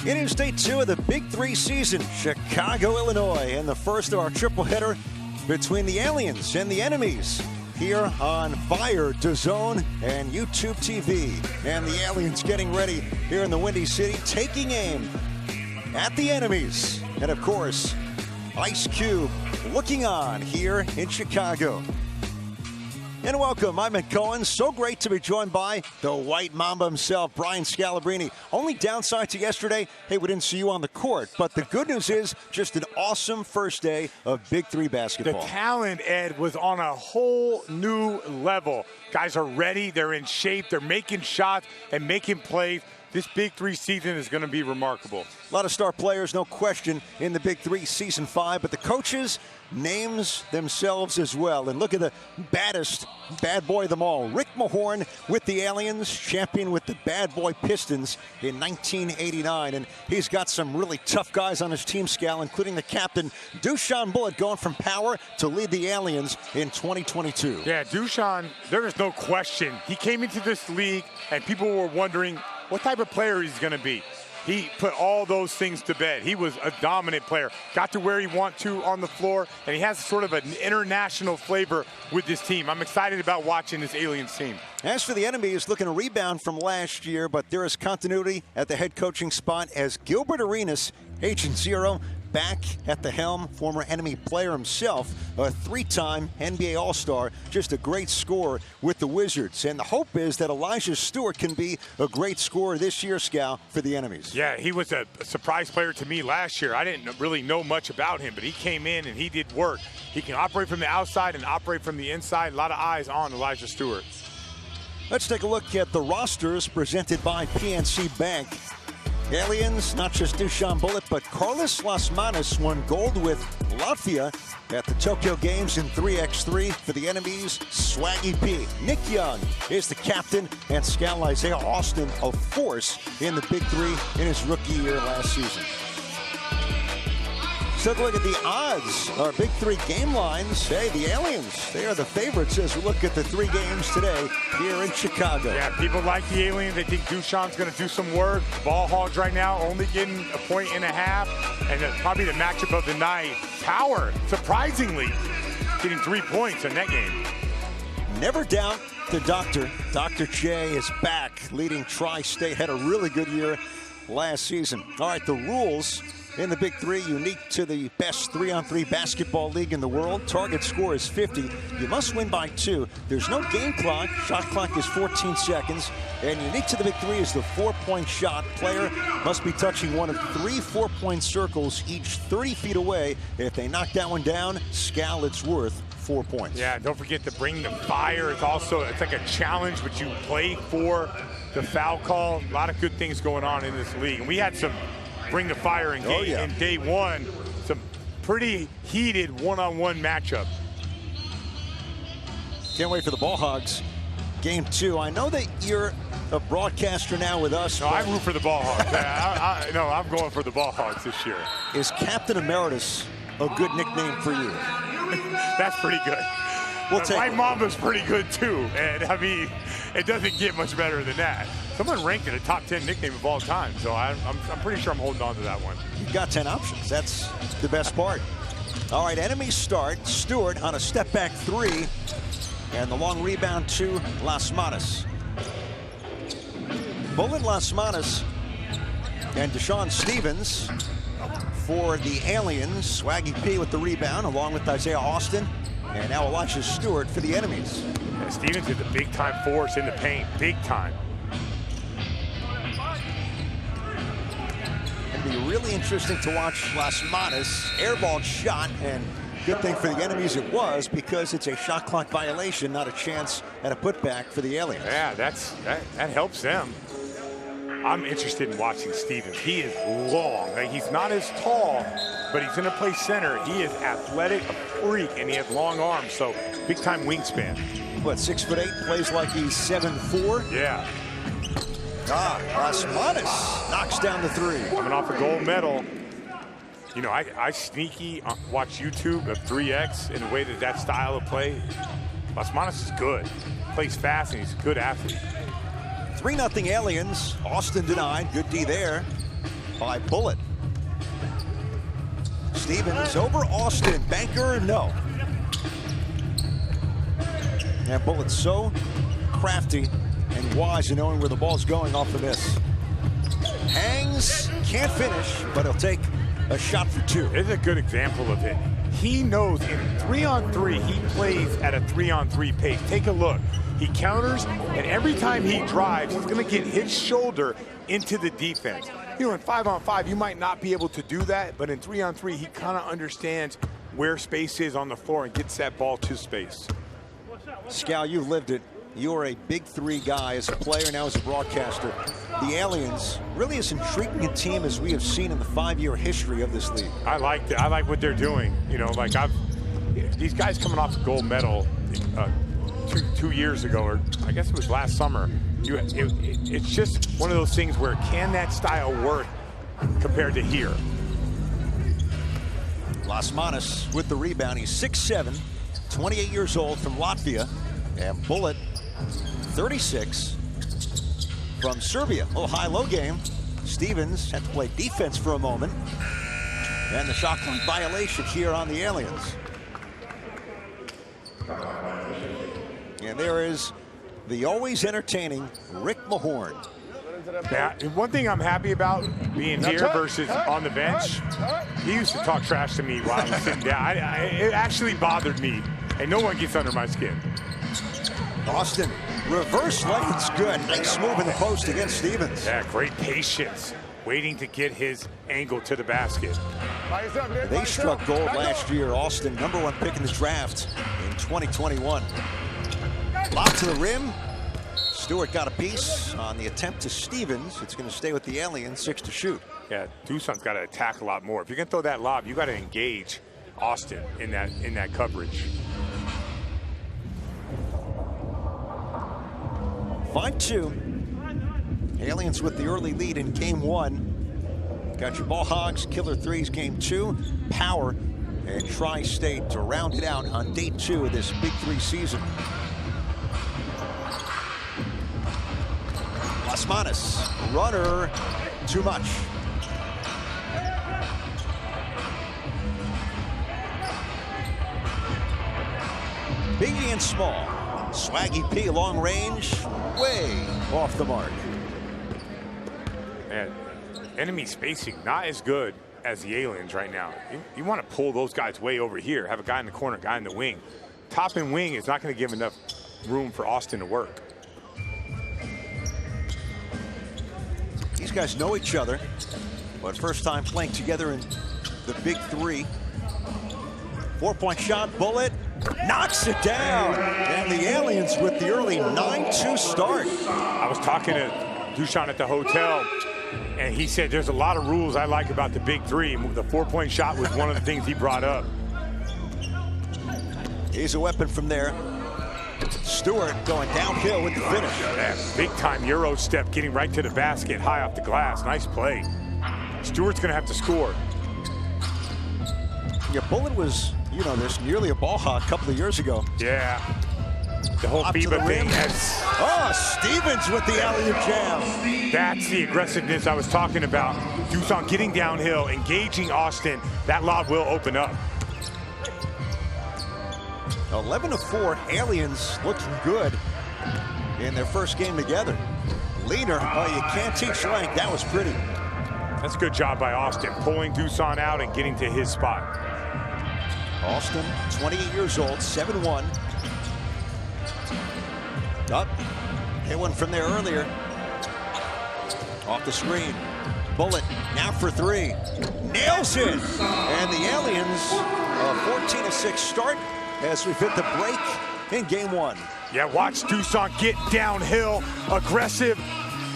It is day 2 of the Big 3 season, Chicago, Illinois, and the first of our triple header between the Aliens and the Enemies here on Fire, Dusan, and YouTube TV. And the Aliens getting ready here in the Windy City, taking aim at the Enemies. And of course, Ice Cube looking on here in Chicago. And welcome, I'm Ed Cohen. So great to be joined by the White Mamba himself, Brian Scalabrine. Only downside to yesterday, hey, we didn't see you on the court. But the good news is just an awesome first day of Big 3 basketball. The talent, Ed, was on a whole new level. Guys are ready, they're in shape, they're making shots and making plays. This Big 3 season is going to be remarkable. A lot of star players, no question, in the Big 3 Season 5. But the coaches, names themselves as well. And look at the baddest bad boy of them all. Rick Mahorn with the Aliens, champion with the Bad Boy Pistons in 1989. And he's got some really tough guys on his team, Scal, including the captain, Dusan Bulut, going from power to lead the Aliens in 2022. Yeah, Dusan, there is no question. He came into this league, and people were wondering what type of player he's going to be. He put all those things to bed. He was a dominant player. Got to where he wanted to on the floor, and he has sort of an international flavor with this team. I'm excited about watching this Aliens team. As for the Enemies, looking to rebound from last year, but there is continuity at the head coaching spot as Gilbert Arenas, Agent Zero, back at the helm, former Enemy player himself, a 3-time NBA All-Star, just a great scorer with the Wizards. And the hope is that Elijah Stewart can be a great scorer this year, Scal, for the Enemies. Yeah, he was a surprise player to me last year. I didn't really know much about him, but he came in and he did work. He can operate from the outside and operate from the inside. A lot of eyes on Elijah Stewart. Let's take a look at the rosters presented by PNC Bank. Aliens, not just Dusan Bulut, but Carlos Las Manos won gold with Latvia at the Tokyo Games in 3x3 for the Enemies. Swaggy P. Nick Young is the captain, and Scal Isaiah Austin, a force in the Big 3 in his rookie year last season. So take a look at the odds, our Big 3 game lines. Hey, the Aliens, they are the favorites as we look at the 3 games today here in Chicago. Yeah, people like the Aliens. They think Dusan's going to do some work. Ball hogs right now only getting a 1.5 points. And probably the matchup of the night, Power, surprisingly, getting 3 points in that game. Never doubt the doctor. Dr. J is back, leading Tri-State. Had a really good year last season. All right, the rules in the Big 3, unique to the best 3-on-3 basketball league in the world. Target score is 50. You must win by 2. There's no game clock. Shot clock is 14 seconds. And unique to the Big 3 is the 4-point shot. Player must be touching one of 3 4-point circles, each 30 feet away. If they knock that one down, Scal, it's worth 4 points. Yeah, don't forget to bring the fire. It's like a challenge, but you play for the foul call. A lot of good things going on in this league. And we had some bring the fire in day 1. Some pretty heated one-on-one matchup. Can't wait for the Ball Hogs. Game 2. I know that you're a broadcaster now with us. No, I root for the Ball Hogs. No, I'm going for the Ball Hogs this year. Is Captain Emeritus a good nickname for you? That's pretty good. White Mamba's pretty good too. And I mean, it doesn't get much better than that. Someone ranked it a top 10 nickname of all time, so I'm pretty sure I'm holding on to that one. You've got 10 options. That's the best part. All right, Enemies start. Stewart on a step-back 3, and the long rebound to Las Manos. Bulut, Las Manos, and Deshaun Stevens for the Aliens. Swaggy P with the rebound, along with Isaiah Austin, and now Elijah Stewart for the Enemies. Yeah, Stevens is a big-time force in the paint, big time. Be really interesting to watch Las Manos airball shot, and good thing for the Enemies it was, because it's a shot clock violation, not a chance at a putback for the Aliens. Yeah, that helps them. I'm interested in watching Stevens. He is long. Like, he's not as tall, but he's going to play center. He is athletic, a freak, and he has long arms, so big time wingspan. What, 6'8", plays like he's 7'4"? Yeah. Las Manos knocks down the 3. Coming off a gold medal. You know, I sneaky watch YouTube of 3X in the way that style of play. Las Manos is good. Plays fast, and he's a good athlete. 3-0 Aliens. Austin denied. Good D there. by Bulut. Stevens over Austin. Banker, no. And Bulut's so crafty and wise in knowing where the ball's going off the miss. Hangs, can't finish, but he'll take a shot for two. It's a good example of it. He knows in 3-on-3, he plays at a 3-on-3 pace. Take a look. He counters, and every time he drives, he's going to get his shoulder into the defense. You know, in 5-on-5, you might not be able to do that, but in 3-on-3, he kind of understands where space is on the floor and gets that ball to space. Scal, you've lived it. You're a Big 3 guy as a player, now as a broadcaster. The Aliens, really as intriguing a team as we have seen in the 5-year history of this league. I like what they're doing. You know, like these guys coming off the gold medal two years ago, or I guess it was last summer. It's just one of those things where can that style work compared to here? Las Manas with the rebound. He's 6'7", 28 years old, from Latvia. And Bulut, 36, from Serbia. Oh, high-low game. Stevens had to play defense for a moment. And the shot clock violation here on the Aliens. And there is the always entertaining Rick Mahorn. Yeah, one thing I'm happy about being here versus on the bench, he used to talk trash to me while I was sitting down. It actually bothered me, and no one gets under my skin. Austin, reverse lane's good. Nice move in the post against Stevens. Yeah, great patience, waiting to get his angle to the basket. They struck gold last year. Austin, #1 pick in the draft in 2021. Lob to the rim. Stewart got a piece on the attempt to Stevens. It's going to stay with the Aliens, 6 to shoot. Yeah, Dusan's got to attack a lot more. If you're going to throw that lob, you got to engage Austin in that coverage. 5-2. Aliens with the early lead in game 1. Got your ball hogs, killer threes game 2. Power and Tri-State to round it out on day 2 of this Big 3 season. Las Manas, runner, too much. Biggie and small. Swaggy P, long range, way off the mark. Man, enemy spacing not as good as the Aliens right now. You want to pull those guys way over here, have a guy in the corner, guy in the wing. Top and wing is not going to give enough room for Austin to work. These guys know each other, but first time playing together in the Big 3. 4-point shot, Bulut knocks it down. And the Aliens with the early 9-2 start. I was talking to Dusan at the hotel, and he said there's a lot of rules I like about the Big 3. The 4-point shot was one of the things he brought up. He's a weapon from there. Stewart going downhill with the finish. Yeah, big-time Euro step, getting right to the basket, high off the glass. Nice play. Stewart's going to have to score. Yeah, Bulut was, you know, this nearly a ball hawk a couple of years ago. Yeah. The whole FIBA thing has... Oh, Stevens with the alley-oop jam. That's the aggressiveness I was talking about. Dusan getting downhill, engaging Austin. That lob will open up. 11-4, Aliens looking good in their first game together. Leader, oh, you can't teach length. That was pretty. That's a good job by Austin, pulling Dusan out and getting to his spot. Austin, 28 years old, 7-1. Up. Hit one from there earlier. Off the screen. Bulut now for 3. Nails it. And the Aliens, a 14-6 start as we've hit the break in game 1. Yeah, watch Dusan get downhill, aggressive,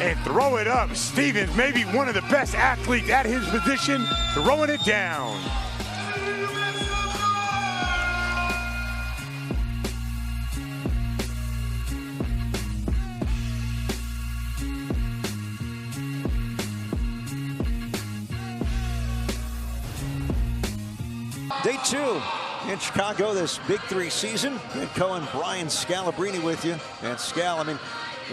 and throw it up. Stevens, maybe one of the best athletes at his position, throwing it down. Day 2 in Chicago, this Big 3 season. Ed Cohen, Brian Scalabrine with you. And Scal, I mean,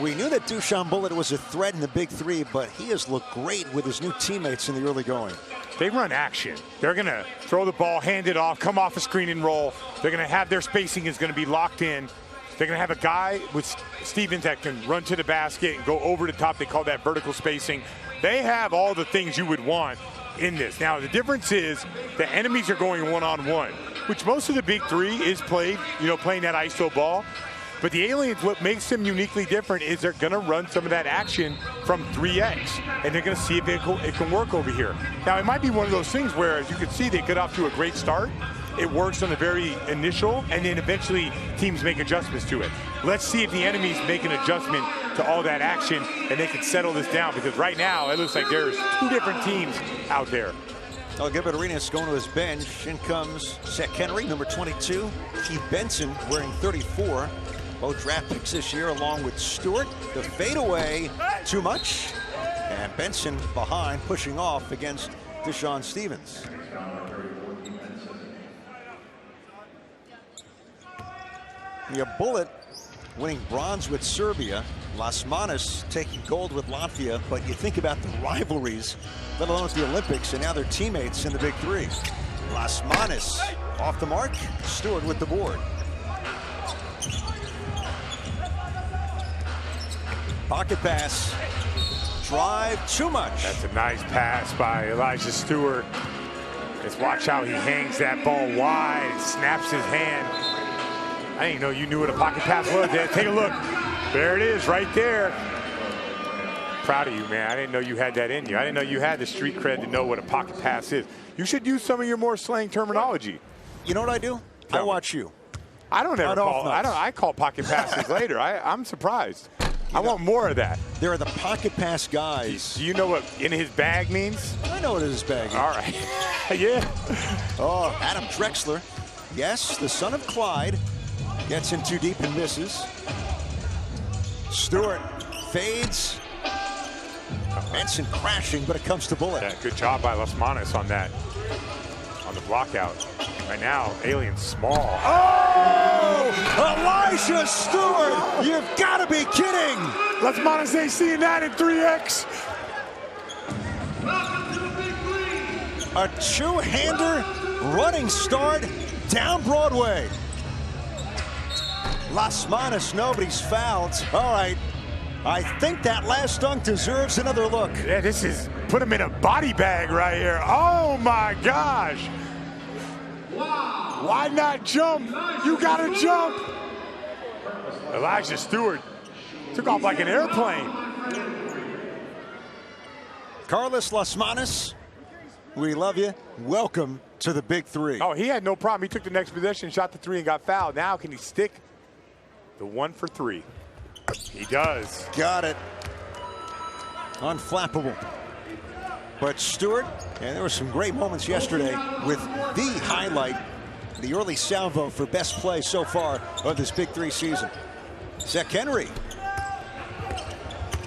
We knew that Dusan Bulut was a threat in the Big 3, but he has looked great with his new teammates in the early going. They run action. They're going to throw the ball, hand it off, come off a screen and roll. They're going to have their spacing is going to be locked in. They're going to have a guy with Stevens that can run to the basket and go over the top. They call that vertical spacing. They have all the things you would want in this. Now, the difference is the enemies are going one-on-one, which most of the Big 3 is playing that ISO ball. But the Aliens, what makes them uniquely different is they're going to run some of that action from 3X, and they're going to see if it can work over here. Now, it might be one of those things where, as you can see, they get off to a great start. It works on the very initial, and then eventually teams make adjustments to it. Let's see if the enemies make an adjustment to all that action, and they can settle this down, because right now it looks like there's two different teams out there. Gilbert Arenas going to his bench. In comes Seth Henry, number 22. Keith Benson wearing 34. Both draft picks this year, along with Stewart. The fadeaway, too much. And Benson behind, pushing off against Deshaun Stevens. Bulut winning bronze with Serbia. Lasmanis taking gold with Latvia. But you think about the rivalries, let alone at the Olympics, and now they're teammates in the Big 3. Lasmanis off the mark. Stewart with the board. Pocket pass. Drive, too much. That's a nice pass by Elijah Stewart. Just watch how he hangs that ball wide, snaps his hand. I didn't know you knew what a pocket pass was. Take a look. There it is right there. Proud of you, man. I didn't know you had that in you. I didn't know you had the street cred to know what a pocket pass is. You should use some of your more slang terminology. You know what I do? I watch you. I don't ever call. I call pocket passes later. I'm surprised. I want more of that. There are the pocket pass guys. Do you know what in his bag means? I know what his bag means. All right. Yeah. Oh, Adam Drexler. Yes, the son of Clyde. Gets in too deep and misses. Stewart fades. Benson crashing, but it comes to Bulut. Yeah, good job by Lasmanis on that. On the block out. Right now, Aliens small. Oh! Elijah Stewart! You've got to be kidding! Lasmanis ain't seeing that in 3X. A two-hander running start down Broadway. Lasmanis, nobody's fouled. All right. I think that last dunk deserves another look. Yeah, this is, put him in a body bag right here. Oh my gosh. Wow. Why not jump? You gotta jump. Elijah Stewart took off like an airplane. Carlos Lasmanis, we love you. Welcome to the Big 3. Oh, he had no problem. He took the next possession, shot the 3, and got fouled. Now can he stick the 1 for 3? He does. Got it. Unflappable. But Stewart, and there were some great moments yesterday with the highlight, the early salvo for best play so far of this Big 3 season. Seth Henry.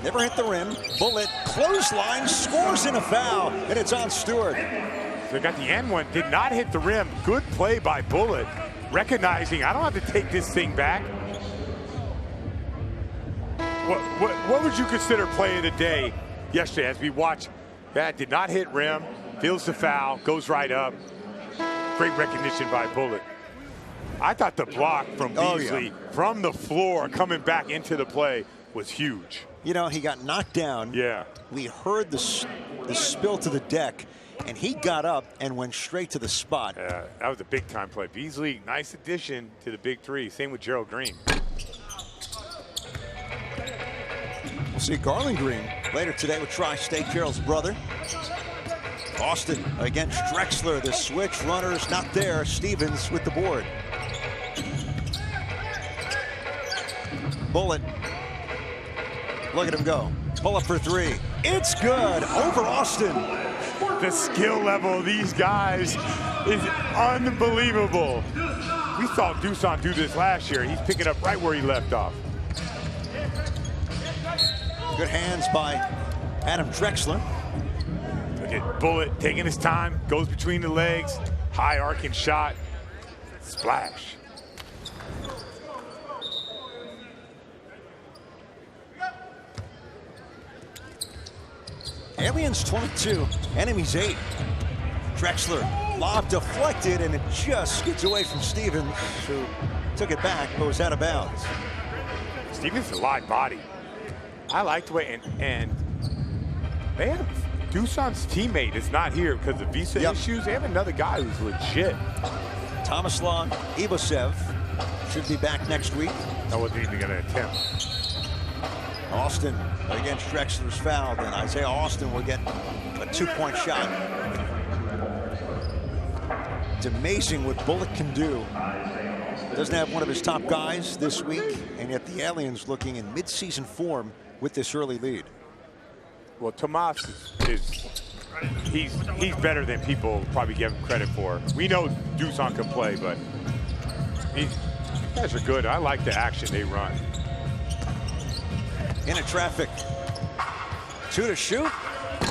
Never hit the rim. Bulut clothesline, scores in a foul, and it's on Stewart. They got the end one, did not hit the rim. Good play by Bulut, recognizing I don't have to take this thing back. What would you consider play of the day yesterday as we watch? That did not hit rim, feels the foul, goes right up. Great recognition by Bulut. I thought the block from Beasley from the floor coming back into the play was huge. You know, he got knocked down. Yeah. We heard the spill to the deck, and he got up and went straight to the spot. Yeah, that was a big-time play. Beasley, nice addition to the Big 3. Same with Gerald Green. We'll see Garland Green later today with Tri-State, Gerald's brother. Austin against Drexler. The switch runner's not there. Stevens with the board. Bulut. Look at him go. Pull up for 3. It's good over Austin. The skill level of these guys is unbelievable. We saw Dusan do this last year. He's picking up right where he left off. Good hands by Adam Drexler. Look at Bulut taking his time, goes between the legs, high arcing shot, splash. Aliens 22, enemies 8. Drexler, lob deflected, and it just skids away from Stevens, who took it back, but was out of bounds. Stevens is a live body. I like the way, and they have Dusan's teammate is not here because of visa issues. They have another guy who's legit. Tomislav Ibosev should be back next week. I wasn't even going to attempt. Austin against Drexler's fouled, and Isaiah Austin will get a 2-point shot. It's amazing what Bulut can do. Doesn't have one of his top guys this week, and yet the Aliens looking in mid-season form with this early lead. Well, Tomas he's better than people probably give him credit for. We know Dusan can play, but these guys are good. I like the action they run. Into traffic. 2 to shoot.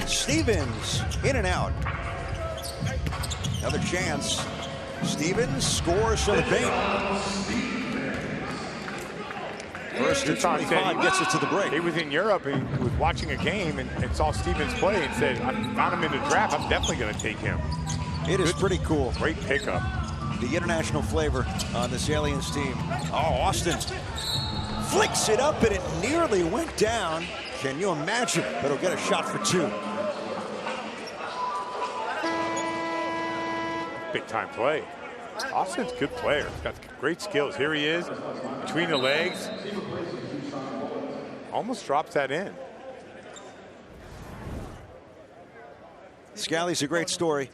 Stevens in and out. Another chance. Stevens scores from the paint. First to 25 gets it to the break. He was in Europe and was watching a game and saw Stevens play and said, I found him in the draft. I'm definitely going to take him. It is pretty cool. Great pickup. The international flavor on this Aliens team. Oh, Austin flicks it up and it nearly went down. Can you imagine? But he'll get a shot for 2. Big time play. Austin's a good player. He's got great skills. Here he is, between the legs. Almost drops that in. Scally's a great story.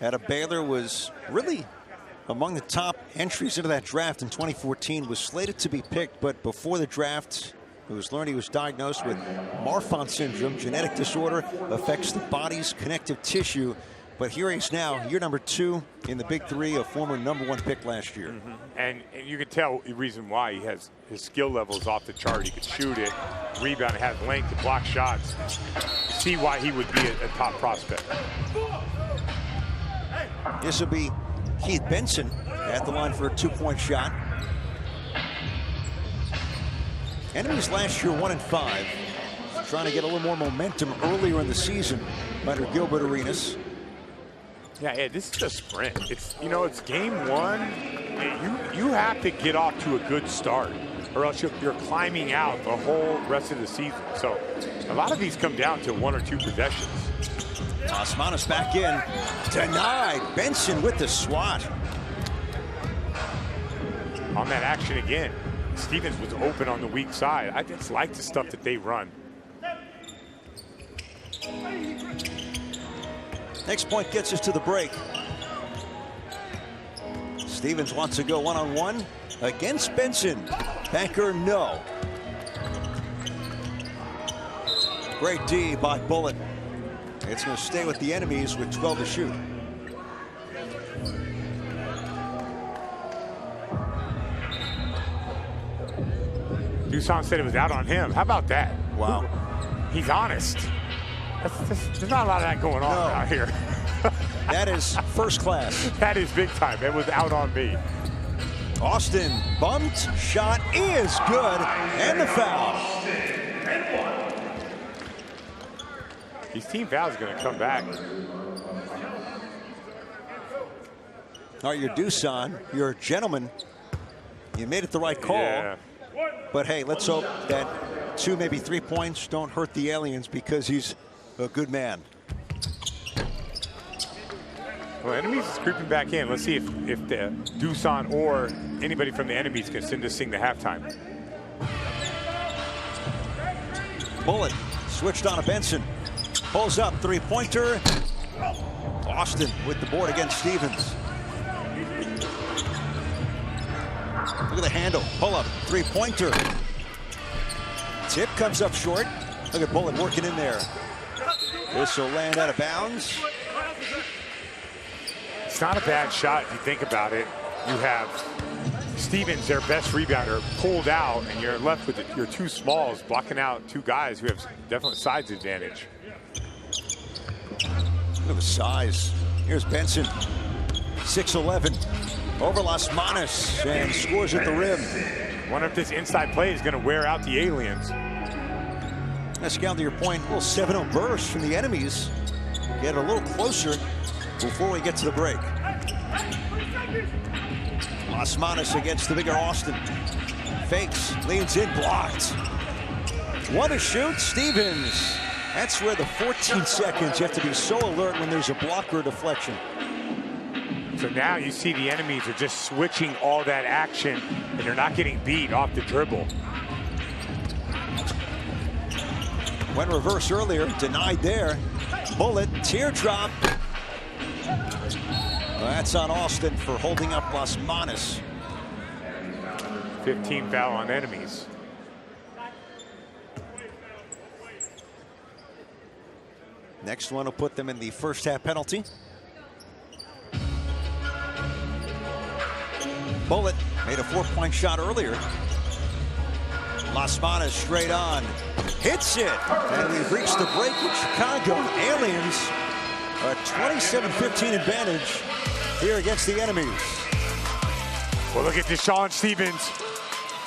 Out of Baylor, was really among the top entries into that draft in 2014. Was slated to be picked, but before the draft, it was learned he was diagnosed with Marfan syndrome. Genetic disorder affects the body's connective tissue. But here he is now, year number 2 in the Big 3, a former #1 pick last year. And you can tell the reason why. He has his skill level is off the chart. He can shoot it, rebound, has length to block shots. You see why he would be a top prospect. This will be Keith Benson at the line for a 2-point shot. Enemies last year 1-5. Trying to get a little more momentum earlier in the season under Gilbert Arenas. Yeah, this is a sprint. It's, you know, it's game 1. You have to get off to a good start, or else you're climbing out the whole rest of the season. So a lot of these come down to 1 or 2 possessions. Osmanis back in. Denied. Benson with the swat. On that action again. Stevens was open on the weak side. I just like the stuff that they run. Next point gets us to the break. Stevens wants to go one-on-one against Benson. Banker, no. Great D by Bulut. It's going to stay with the enemies with 12 to shoot. Dusan said it was out on him. How about that? Wow. He's honest. There's not a lot of that going on out here. That is first class. That is big time. It was out on me. Austin bumped. Shot is good. And the foul. These team fouls are going to come back. All right, you're Dusan. You're a gentleman. You made it the right call. Yeah. But hey, let's hope that 2, maybe 3 points don't hurt the Aliens, because he's a good man. Well, enemies is creeping back in. Let's see if the Dusan or anybody from the enemies can send this thing to halftime. Bulut switched on to Benson. Pulls up, 3-pointer. Austin with the board against Stevens. Look at the handle. Pull up, 3-pointer. Tip comes up short. Look at Bulut working in there. This will land out of bounds. It's not a bad shot if you think about it. You have Stevens, their best rebounder, pulled out, and you're left with your 2 smalls blocking out 2 guys who have definite size advantage. Look at the size. Here's Benson, 6'11", over Osmanis, and scores at the rim. Wonder if this inside play is going to wear out the Aliens. Pascal, to your point, a little 7-0 burst from the enemies. Get a little closer before we get to the break. Las Manos against the bigger Austin. Fakes, leans in, blocked. What a shoot, Stevens. That's where the 14 seconds, you have to be so alert when there's a block or deflection. So now you see the enemies are just switching all that action, and they're not getting beat off the dribble. Went reverse earlier, denied there. Bulut, teardrop. That's on Austin for holding up Las Manos. 15 foul on enemies. Next one will put them in the first half penalty. Bulut made a 4-point shot earlier. Las Manos straight on. Hits it. And we've reached the break with Chicago. Aliens, a 27-15 advantage here against the enemies. Well, look at Dusan Stevens.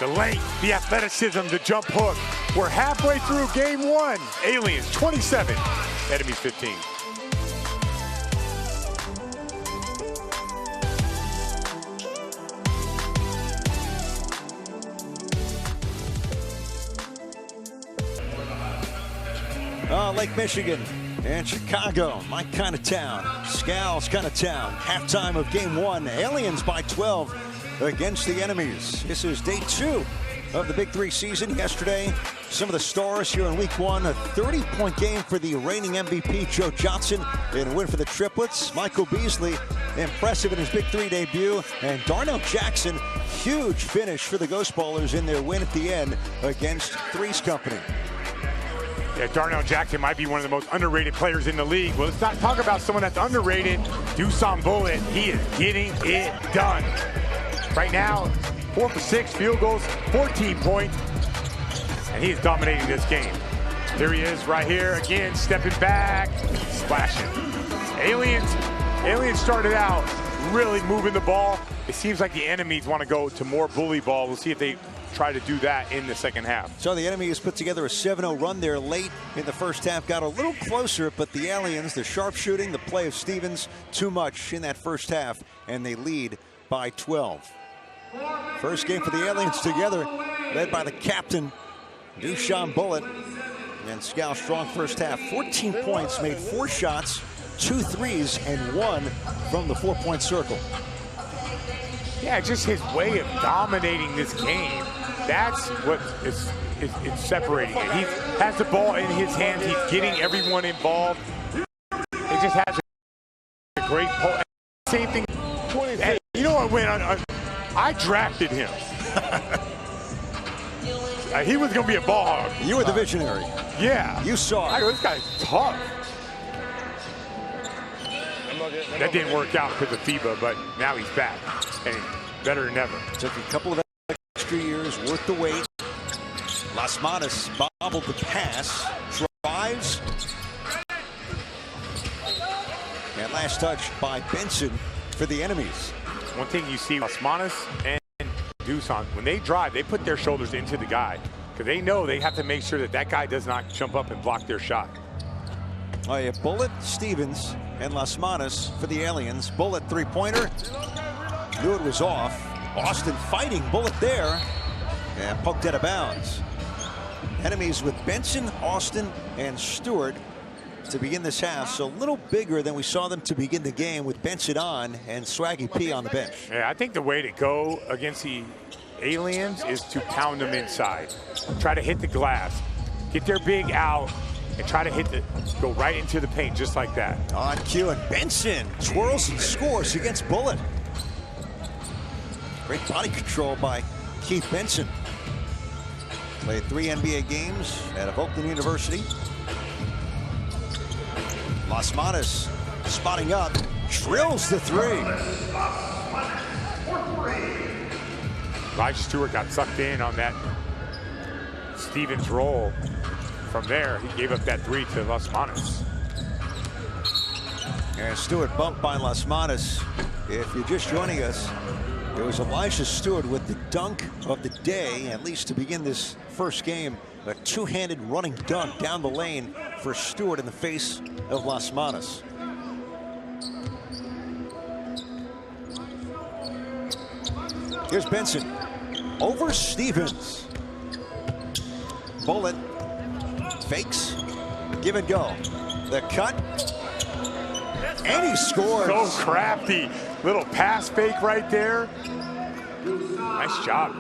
The length, the athleticism, the jump hook. We're halfway through game one. Aliens 27, enemies 15. Lake Michigan and Chicago, my kind of town. Scal's kind of town. Halftime of game one. Aliens by 12 against the enemies. This is day 2 of the Big 3 season. Yesterday, some of the stars here in week 1. A 30-point game for the reigning MVP, Joe Johnson, in a win for the triplets. Michael Beasley, impressive in his Big 3 debut. And Darnell Jackson, huge finish for the Ghost Ballers in their win at the end against Three's Company. Yeah, Darnell Jackson might be one of the most underrated players in the league. Well, let's not talk about someone that's underrated. Dusan Bulut, he is getting it done. Right now, 4 for 6 field goals, 14 points, and he is dominating this game. There he is right here, again, stepping back, splashing. Aliens started out really moving the ball. It seems like the enemies want to go to more bully ball. We'll see if they try to do that in the second half. So the enemy has put together a 7-0 run there late in the first half. Got a little closer, but the Aliens, the sharpshooting, the play of Stevens, too much in that first half, and they lead by 12. First game for the Aliens together, led by the captain, Dusan Bulut. And Scal strong first half. 14 points, made 4 shots, 2 threes, and 1 from the 4-point circle. Yeah, just his way of dominating this game. That's what is separating it. He has the ball in his hands. He's getting everyone involved. He just has a great pull. Same thing. And you know what? I drafted him. He was going to be a ball hog. You were the visionary. Yeah. You saw it. This guy's tough. That didn't work out because of FIBA, but now he's back. And better than ever. Took a couple of extra years, worth the wait. Las Manos bobbled the pass, drives. And last touch by Benson for the enemies. One thing you see, Las Manos and Dusan, when they drive, they put their shoulders into the guy because they know they have to make sure that that guy does not jump up and block their shot. Oh yeah, Bulut, Stevens, and Las Manos for the Aliens. Bulut three-pointer. Knew it was off. Austin fighting Bulut there. And poked out of bounds. Enemies with Benson, Austin, and Stewart to begin this half. So a little bigger than we saw them to begin the game with Benson on and Swaggy P on the bench. Yeah, I think the way to go against the Aliens is to pound them inside. Try to hit the glass. Get their big out and try to go right into the paint just like that. On cue, and Benson twirls and scores against Bulut. Great body control by Keith Benson. Played 3 NBA games out of Oakland University. Las Manos spotting up, drills the 3. Elijah Stewart got sucked in on that Stevens roll. From there, he gave up that 3 to Las Manos. And Stewart bumped by Las Manos. If you're just joining us, it was Elijah Stewart with the dunk of the day, at least to begin this first game. A two-handed running dunk down the lane for Stewart in the face of Las Manas. Here's Benson. Over Stevens. Bulut fakes. Give and go. The cut. And he scores. So crafty. Little pass fake right there. Nice job,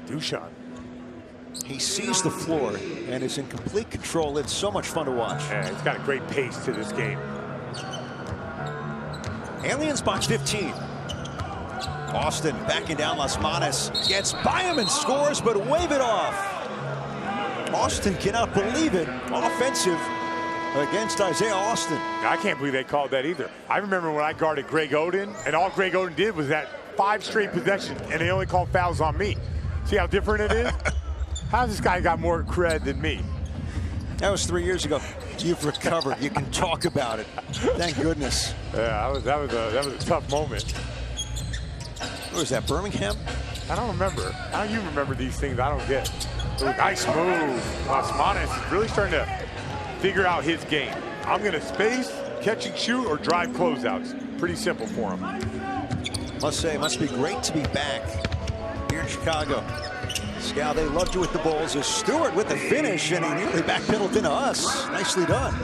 Dusan. He sees the floor and is in complete control. It's so much fun to watch. Yeah, he's got a great pace to this game. Aliens by 15. Austin backing down Las Manas. Gets by him and scores, but wave it off. Austin cannot believe it. Offensive against Isaiah Austin. I can't believe they called that either. I remember when I guarded Greg Oden, and all Greg Oden did was that 5 straight possessions, and they only called fouls on me. See how different it is? How's this guy got more cred than me? That was 3 years ago. You've recovered. You can talk about it. Thank goodness. Yeah, that was a tough moment. What was that, Birmingham? I don't remember. How do you remember these things? I don't get. Ooh, nice move. Las Manas is really starting to figure out his game. I'm going to space, catch and shoot, or drive closeouts. Pretty simple for him. Must say, it must be great to be back here in Chicago. Scal, they loved you with the Bulls. As Stewart with the finish, and he nearly backpedaled into us. Nicely done.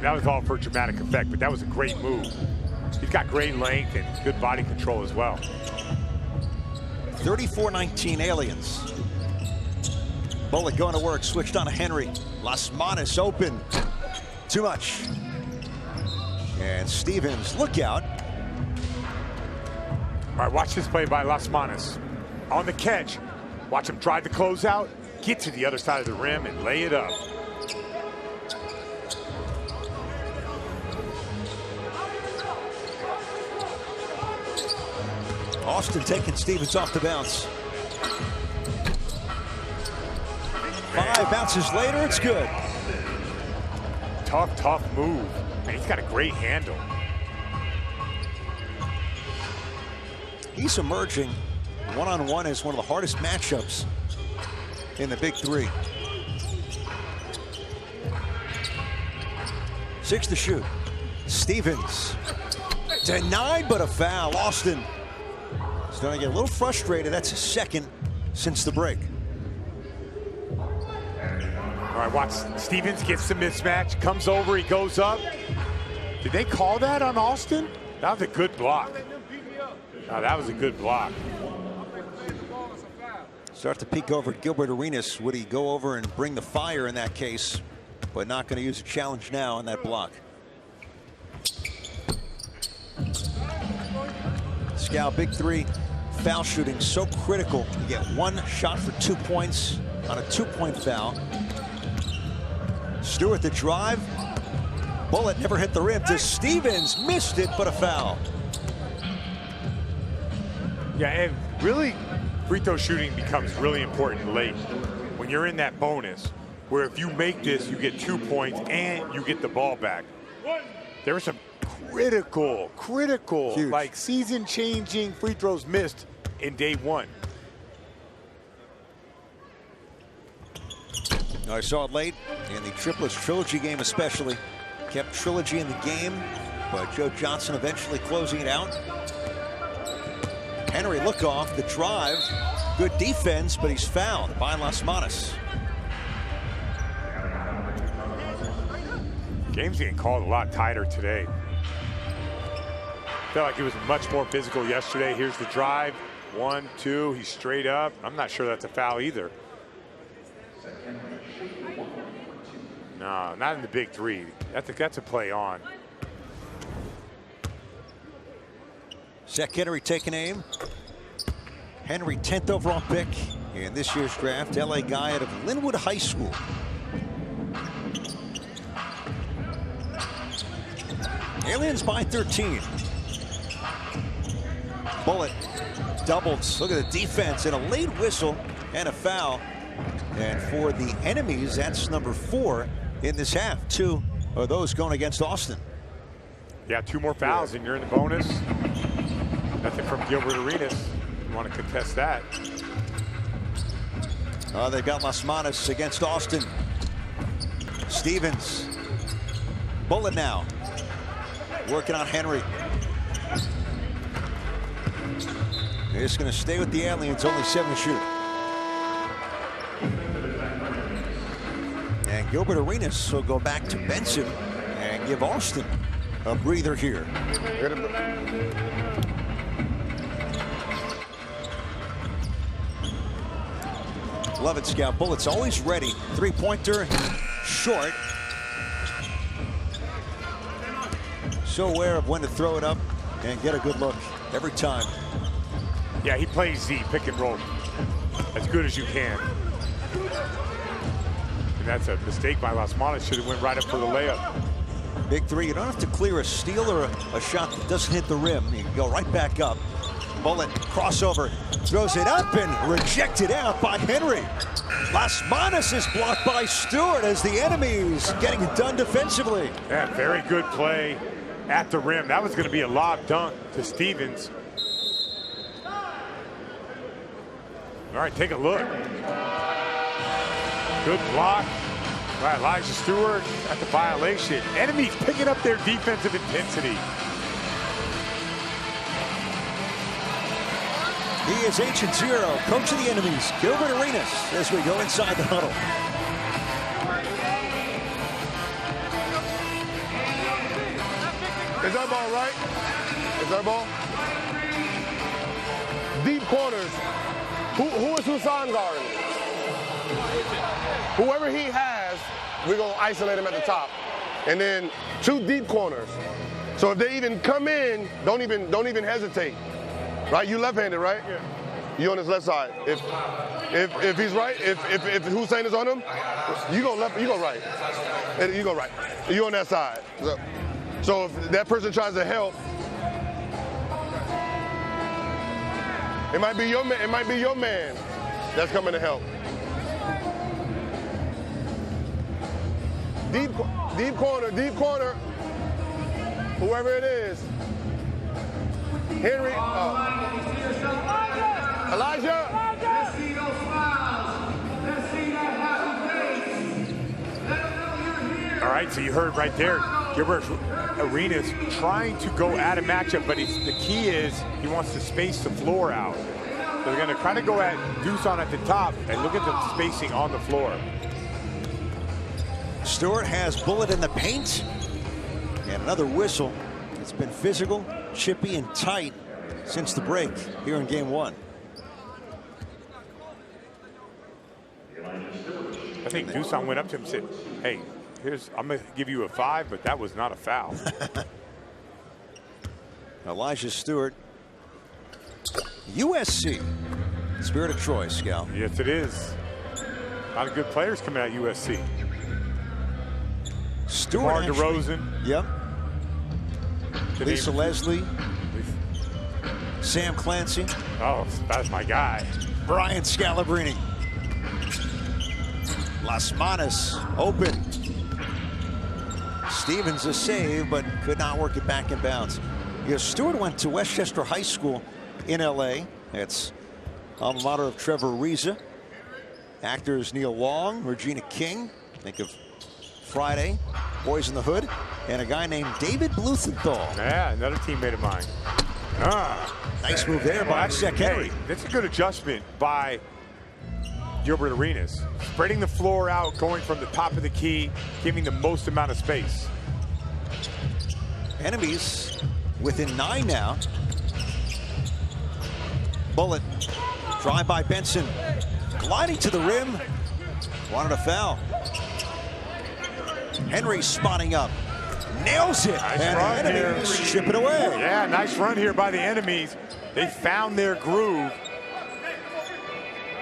That was all for dramatic effect, but that was a great move. He's got great length and good body control as well. 34-19 Aliens. Bulut going to work, switched on to Henry. Las Manas open. Too much. And Stevens, look out. All right, watch this play by Las Manas. On the catch, watch him drive the closeout, get to the other side of the rim, and lay it up. Austin taking Stevens off the bounce. 5 bounces later, it's good. Tough move. Man, he's got a great handle. He's emerging one-on-one as one of the hardest matchups in the Big 3. 6 to shoot. Stevens denied, but a foul. Austin is going to get a little frustrated. That's his second since the break. All right, watch. Stevens gets the mismatch, comes over, he goes up. Did they call that on Austin? That was a good block. Oh, that was a good block. Start to peek over at Gilbert Arenas. Would he go over and bring the fire in that case? But not going to use a challenge now on that block. Scal, Big 3 foul shooting so critical. You get 1 shot for 2 points on a 2-point foul. Stewart the drive. Bulut never hit the rim to Stevens. Missed it, but a foul. Yeah, and really, free throw shooting becomes really important late when you're in that bonus, where if you make this, you get 2 points and you get the ball back. There were some critical, huge, like season-changing free throws missed in day 1. I saw it late in the Triplets Trilogy game especially. Kept Trilogy in the game, but Joe Johnson eventually closing it out. Henry look off the drive. Good defense, but he's fouled by Las Manas. Game's getting called a lot tighter today. Felt like it was much more physical yesterday. Here's the drive. 1, 2, he's straight up. I'm not sure that's a foul either. No, not in the Big 3. That's a play on. Zach Henry taking aim. Henry, 10th overall pick in this year's draft. LA guy out of Linwood High School. Aliens by 13. Bulut doubles. Look at the defense and a late whistle and a foul. And for the enemies, that's number 4 in this half. 2 of those going against Austin. Yeah, 2 more fouls and you're in the bonus. Nothing from Gilbert Arenas. You want to contest that. Oh, they've got Las Manos against Austin. Stevens. Bulut now. Working on Henry. They're just going to stay with the Aliens, only 7 to shoot. And Gilbert Arenas will go back to Benson and give Austin a breather here. Love it, Scout. Bulut's always ready. Three-pointer, short. So aware of when to throw it up and get a good look every time. Yeah, he plays Z, pick and roll, as good as you can. And that's a mistake by Las Manos. Should have went right up for the layup. Big 3, you don't have to clear a steal or a shot that doesn't hit the rim. You can go right back up. Bulut, crossover, throws it up and rejected out by Henry. Las Manos is blocked by Stewart as the enemies getting it done defensively. Yeah, very good play at the rim. That was going to be a lob dunk to Stevens. All right, take a look. Good block by Elijah Stewart at the violation. Enemies picking up their defensive intensity. He is Agent Zero, coach of the enemies, Gilbert Arenas, as we go inside the huddle. Is that ball right? Is that ball? Deep corners. Who is Dusan guarding? Whoever he has, we're going to isolate him at the top. And then 2 deep corners. So if they even come in, don't even hesitate. Right? You left-handed, right? Yeah. You on his left side. If he's right, if Hussein is on him, you go left, you go right. And you go right. You on that side. So if that person tries to help, it might be your man. It might be your man that's coming to help. Deep corner. Whoever it is. Henry. Elijah. Let's see those smiles. Let's see that happy face. Let them know you're here. All right, so you heard right there, Gilbert Arenas trying to go at a matchup, but the key is he wants to space the floor out. So they're going to kind of go at Dusan at the top and look at the spacing on the floor. Stewart has Bulut in the paint. And another whistle. It's been physical, chippy, and tight since the break here in game 1. I think Dusan went up to him and said, hey, I'm going to give you a 5, but that was not a foul. Elijah Stewart, USC, Spirit of Troy, Scal. Yes, it is. A lot of good players coming out of USC. Stewart, DeRozan. Yep. Lisa Leslie. Sam Clancy. Oh, that's my guy. Brian Scalabrine. Las Manos open. Stevens a save, but could not work it back in bounds. Stewart went to Westchester High School in LA. It's alma mater of Trevor Ariza. Actors Neil Long, Regina King. Think of Friday, Boys in the Hood, and a guy named David Blumenthal. Yeah, another teammate of mine. Nice move there by Sec Henry. Hey, that's a good adjustment by Gilbert Arenas. Spreading the floor out, going from the top of the key, giving the most amount of space. Enemies within 9 now. Bulut, drive by Benson. Gliding to the rim. Wanted a foul. Henry spotting up. Nails it. Nice and run the enemies here. chip it away. Yeah, nice run here by the enemies. They found their groove.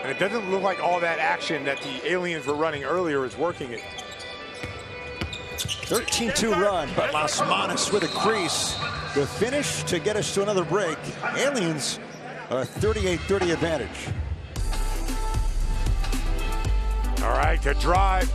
And it doesn't look like all that action that the aliens were running earlier is working it. 13-2 run, but Las Manos with a crease. The finish to get us to another break. Aliens a 38-30 advantage. All right, good drive.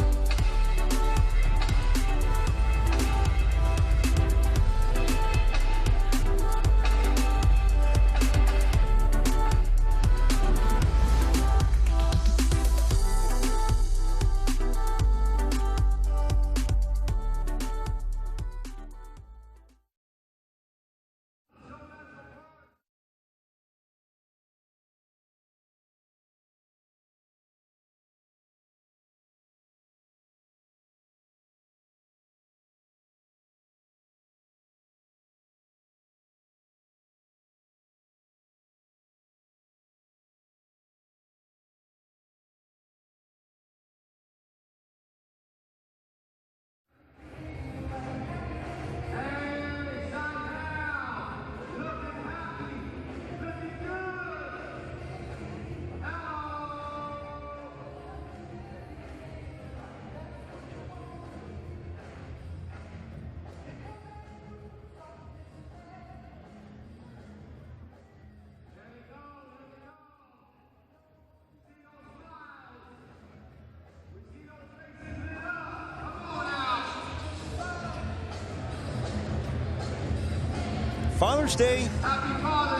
Father's Day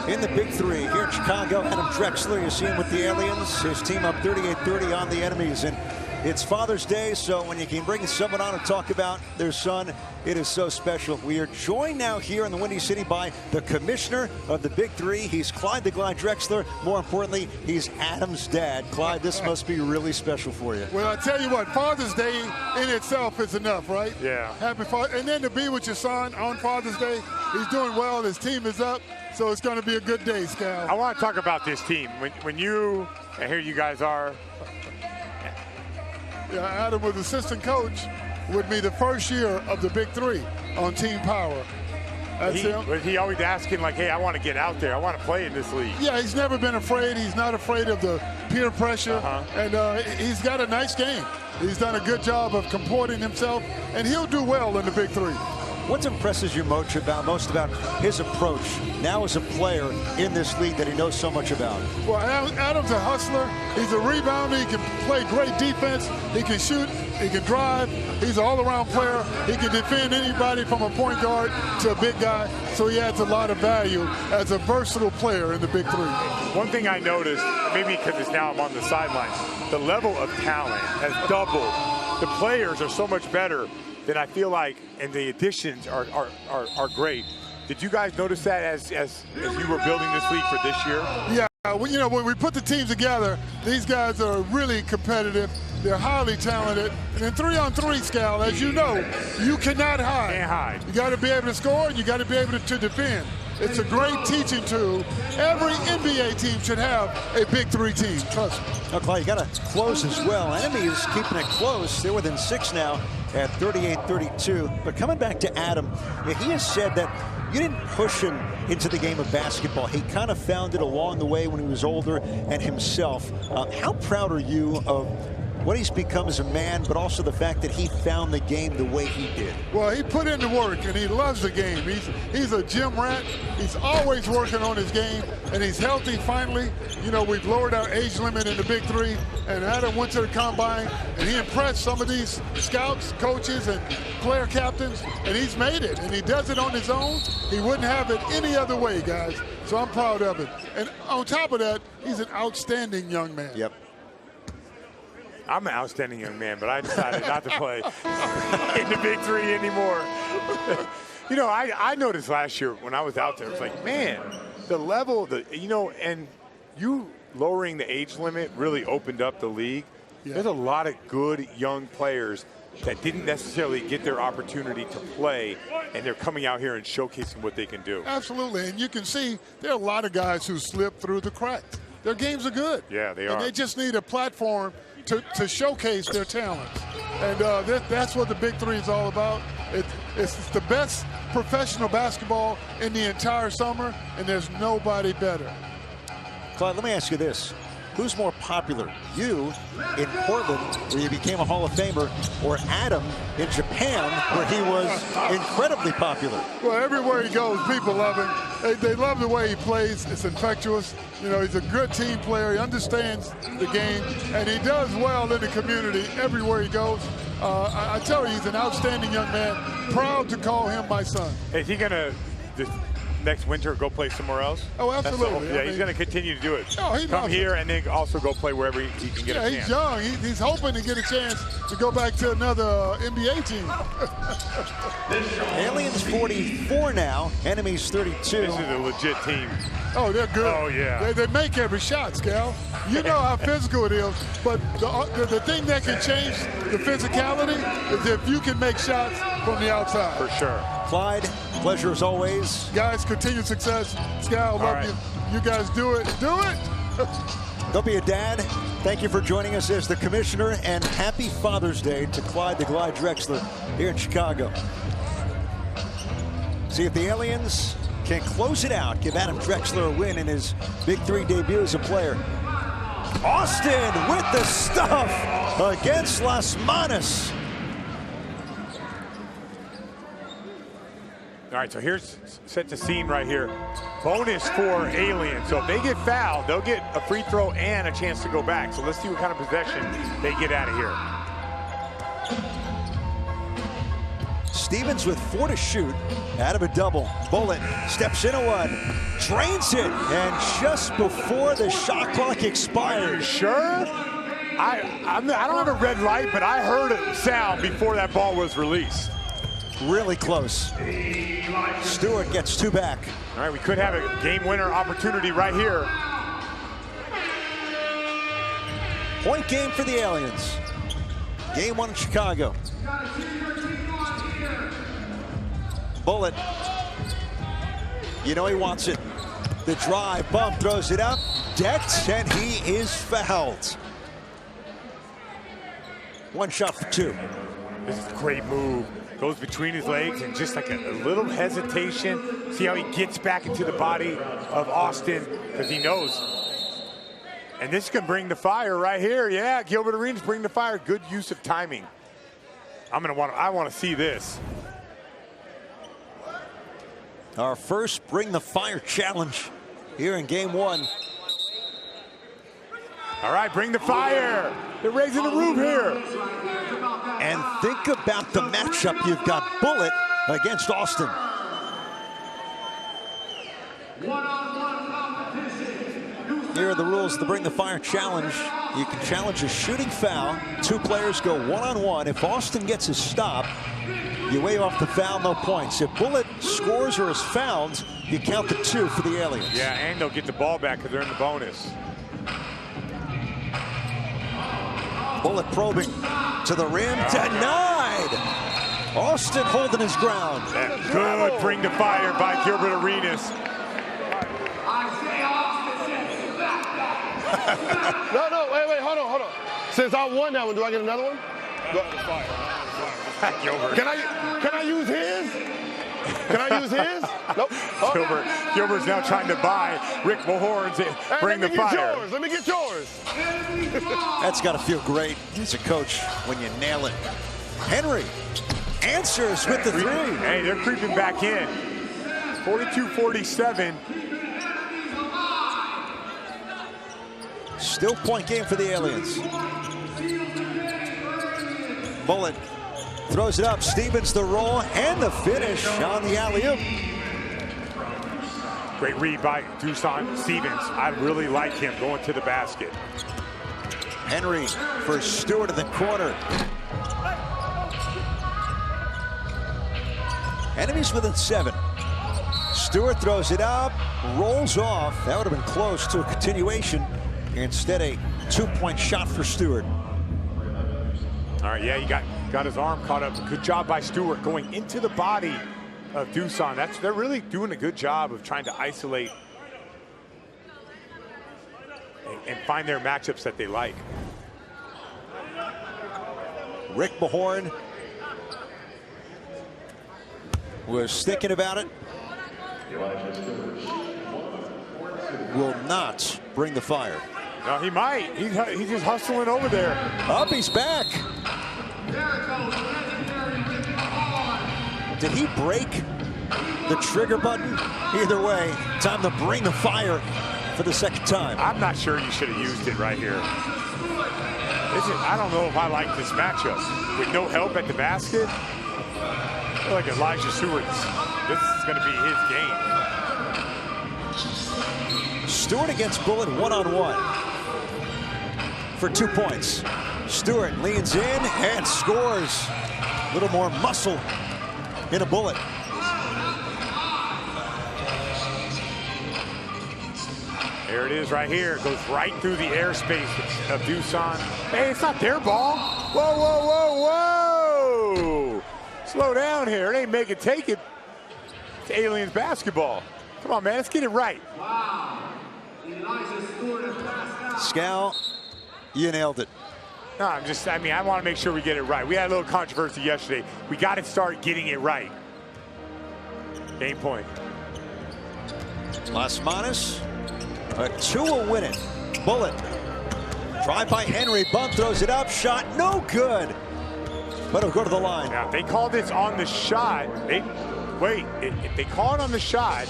in the Big Three here in Chicago. Adam Drexler, you see him with the Aliens. His team up 38-30 on the enemies. And it's Father's Day, so when you can bring someone on to talk about their son, it is so special. We are joined now here in the Windy City by the commissioner of the Big Three. He's Clyde the Glide Drexler. More importantly, he's Adam's dad. Clyde, this must be really special for you. Well, I tell you what, Father's Day in itself is enough, right? Yeah. Happy Father, and then to be with your son on Father's Day, he's doing well, his team is up, so it's going to be a good day, Scal. I want to talk about this team. When you, and here you guys are. Yeah, Adam was assistant coach with me the first year of the Big Three on Team Power. That's him. But he always asking, like, hey, I want to get out there. I want to play in this league. Yeah, he's never been afraid. He's not afraid of the peer pressure. And he's got a nice game. He's done a good job of comporting himself, and he'll do well in the Big Three. What impresses you most about his approach now as a player in this league that he knows so much about? Well, Adam's a hustler. He's a rebounder. He can play great defense. He can shoot. He can drive. He's an all-around player. He can defend anybody from a point guard to a big guy. So he adds a lot of value as a versatile player in the Big Three. One thing I noticed, maybe because it's now I'm on the sidelines, the level of talent has doubled. The players are so much better than I feel like, and the additions are great. Did you guys notice that as you were building this league for this year? Yeah, well, you know, when we put the team together, these guys are really competitive. They're highly talented. And in 3-on-3, Scal, as you know, you cannot hide. Can't hide. You got to be able to score, and you got to be able to defend. It's a great teaching tool. Every NBA team should have a Big Three team. Trust me. Oh, Clyde, you got to close as well. Enemy is keeping it close. They're within 6 now at 38-32. But coming back to Adam, he has said that you didn't push him into the game of basketball. He kind of found it along the way when he was older and himself. How proud are you of what he's become as a man, but also the fact that he found the game the way he did? Well, he put in the work, and he loves the game. He's a gym rat. He's always working on his game, and he's healthy finally. You know, we've lowered our age limit in the Big Three, and Adam went to the combine, and he impressed some of these scouts, coaches, and player captains, and he's made it, and he does it on his own. He wouldn't have it any other way, guys, so I'm proud of him. And on top of that, he's an outstanding young man. Yep. I'm an outstanding young man, but I decided not to play in the Big Three anymore. You know, I noticed last year when I was out there, it's like, man, the level, and you lowering the age limit really opened up the league. Yeah. There's a lot of good young players that didn't necessarily get their opportunity to play, and they're coming out here and showcasing what they can do. Absolutely, and you can see there are a lot of guys who slip through the cracks. Their games are good. Yeah, they are. And they just need a platform to showcase their talents. And that's what the Big Three is all about. It's the best professional basketball in the entire summer, and there's nobody better. Clyde, let me ask you this. Who's more popular, you in Portland, where you became a Hall of Famer, or Adam in Japan, where he was incredibly popular? Well, everywhere he goes, people love him. They love the way he plays. It's infectious. You know, he's a good team player. He understands the game, and he does well in the community everywhere he goes. I tell you, he's an outstanding young man. Proud to call him my son. Is he going to next winter go play somewhere else? Oh, absolutely. Yeah, he's going to continue to do it. Oh, he come here and then also go play wherever he can get a chance. He's young. He's hoping to get a chance to go back to another NBA team. Aliens 44 now, enemies 32. This is a legit team. Oh, they're good. Oh, yeah. They make every shot, Scal. You know how physical it is, but the thing that can change the physicality is if you can make shots from the outside. For sure. Clyde, pleasure as always. Guys, continued success. Scal, love you. You guys do it. Do it! Don't be a dad. Thank you for joining us as the commissioner, and happy Father's Day to Clyde the Glide Drexler here in Chicago. See if the Aliens can close it out, give Adam Drexler a win in his Big Three debut as a player. Austin with the stuff against Las Manas. All right, so here's set the scene right here. Bonus for Aliens. So if they get fouled, they'll get a free throw and a chance to go back. So let's see what kind of possession they get out of here. Stevens with 4 to shoot out of a double. Bulut steps into one, drains it, and just before the shot clock expired. Are you sure? I don't have a red light, but I heard a sound before that ball was released. Really close. Stewart gets 2 back. All right, we could have a game winner opportunity right here. Point game for the Aliens. Game 1 in Chicago. Bulut. You know he wants it. The drive, bump, throws it up. Decked, and he is fouled. 1 shot for 2. This is a great move. Goes between his legs and just like a little hesitation. See how he gets back into the body of Austin because he knows. And this can bring the fire right here. Yeah, Gilbert Arenas bring the fire. Good use of timing. I want to see this. Our first Bring the Fire challenge here in game 1. All right, bring the fire. They're raising the roof here. And think about the matchup. You've got Bulut against Austin. Here are the rules of the Bring the Fire challenge. You can challenge a shooting foul. 2 players go one-on-one. If Austin gets a stop, you wave off the foul, no points. If Bulut scores or is fouled, you count the 2 for the Aliens. Yeah, and they'll get the ball back because they're in the bonus. Bulut probing to the rim, denied. Austin holding his ground. Good bring the fire by Gilbert Arenas. No, wait, hold on. Since I won that one, do I get another one? Gilbert. Can I use his? Can I use his? Nope. Okay. Gilbert's now trying to buy Rick Mahorn's bring the fire. Let me get yours. That's got to feel great as a coach when you nail it. Henry answers with the 3. Hey, they're creeping back in. 42-47. Still point game for the Aliens. Bulut throws it up. Stevens the roll and the finish on the alley-oop. Great read by Dusan Stevens. I really like him going to the basket. Henry for Stewart in the corner. Enemies within 7. Stewart throws it up, rolls off. That would have been close to a continuation. Instead, a 2-point shot for Stewart. All right, yeah, he got his arm caught up. Good job by Stewart going into the body of Dusan. They're really doing a good job of trying to isolate and find their matchups that they like. Rick Mahorn was thinking about it. Will not bring the fire. No, he might. He's just hustling over there. Up, he's back. Did he break the trigger button? Either way, time to bring the fire for the 2nd time. I'm not sure you should have used it right here. I don't know if I like this matchup. With no help at the basket, I feel like Elijah Stewart's, this is going to be his game. Stewart against Bulut one-on-one for 2 points. Stewart leans in and scores. A little more muscle in a Bulut. There it is right here. It goes right through the airspace of Dusan. Hey, it's not their ball. Whoa, whoa, whoa, whoa. Slow down here. It ain't make it take it. It's Aliens basketball. Come on, man. Let's get it right. Wow. Scal, you nailed it. No, I want to make sure we get it right. We had a little controversy yesterday. We got to start getting it right. Game point. Las Manas, a 2 will win it. Bulut, drive by Henry, bump, throws it up, shot, no good. But it'll go to the line. Now, if they call this on the shot, if they call it on the shot,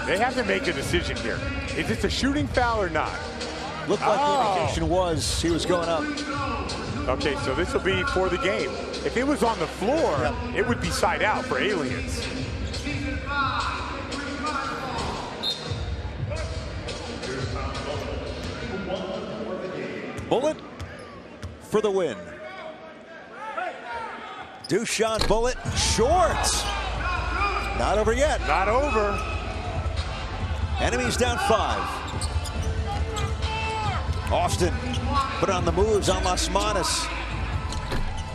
they have to make a decision here. Is this a shooting foul or not? Looked like the indication was he was going up. Okay, so this will be for the game. If it was on the floor, it would be side out for Aliens. Bulut for the win. Dusan Bulut, short. Not over yet. Not over. Enemies down 5. Austin put on the moves on Las Manas.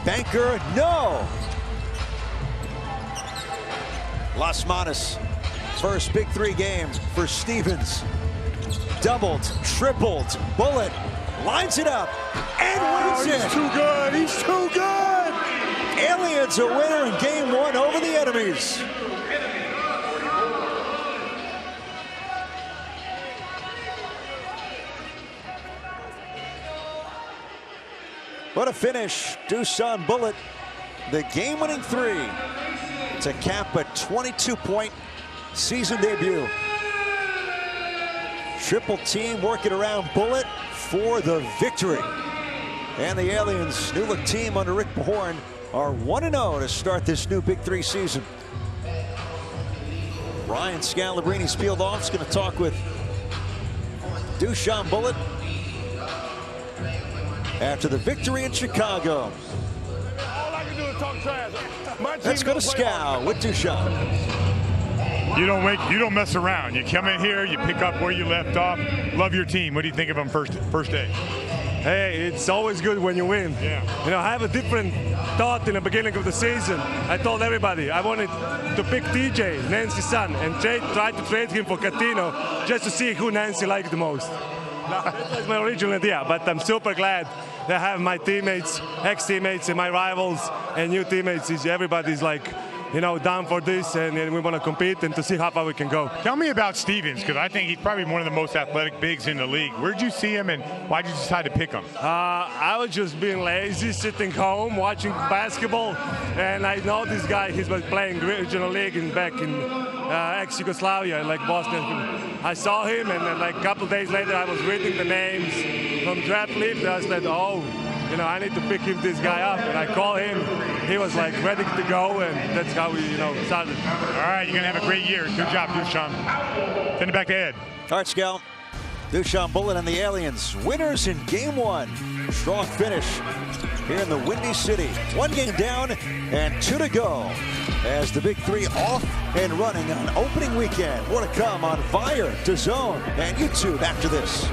Banker, no. Las Manas, first Big 3 game for Stevens. Doubled, tripled, Bulut lines it up and wins it. He's too good, he's too good. Aliens a winner in game 1 over the enemies. What a finish. Dusan Bulut, the game-winning 3 to cap a 22-point season debut. Triple team working around Bulut for the victory. And the Aliens, new-look team under Rick Mahorn, are 1-0 to start this new Big 3 season. Ryan Scalabrini's peeled off. Is going to talk with Dusan Bulut after the victory in Chicago. All I can do is talk trash. Let's go to Scal with Dusan. You don't mess around. You come in here, you pick up where you left off. Love your team. What do you think of them first day? Hey, it's always good when you win. Yeah. You know, I have a different thought in the beginning of the season. I told everybody I wanted to pick TJ, Nancy's son, and try to trade him for Catino just to see who Nancy liked the most. That was my original idea, but I'm super glad that I have my teammates, ex-teammates, and my rivals, and new teammates. Everybody's like, you know, down for this, and we want to compete and to see how far we can go. Tell me about Stevens, because I think he's probably one of the most athletic bigs in the league. Where'd you see him, and why'd you decide to pick him? I was just being lazy, sitting home, watching basketball, and I know this guy. He was playing regional league back in ex-Yugoslavia, like Bosnia. I saw him, and then like a couple days later, I was reading the names from draft list. I said, oh, you know, I need to pick this guy up, and I called him. He was like ready to go, and that's how we, you know, started. All right, you're gonna have a great year. Good job, Dusan. Send it back to Ed. All right, Scal. Dusan Bulut and the Aliens, winners in game 1. Strong finish here in the Windy City. 1 game down and 2 to go as the Big 3 off and running on opening weekend. More to come on Fire, DAZN, and YouTube after this.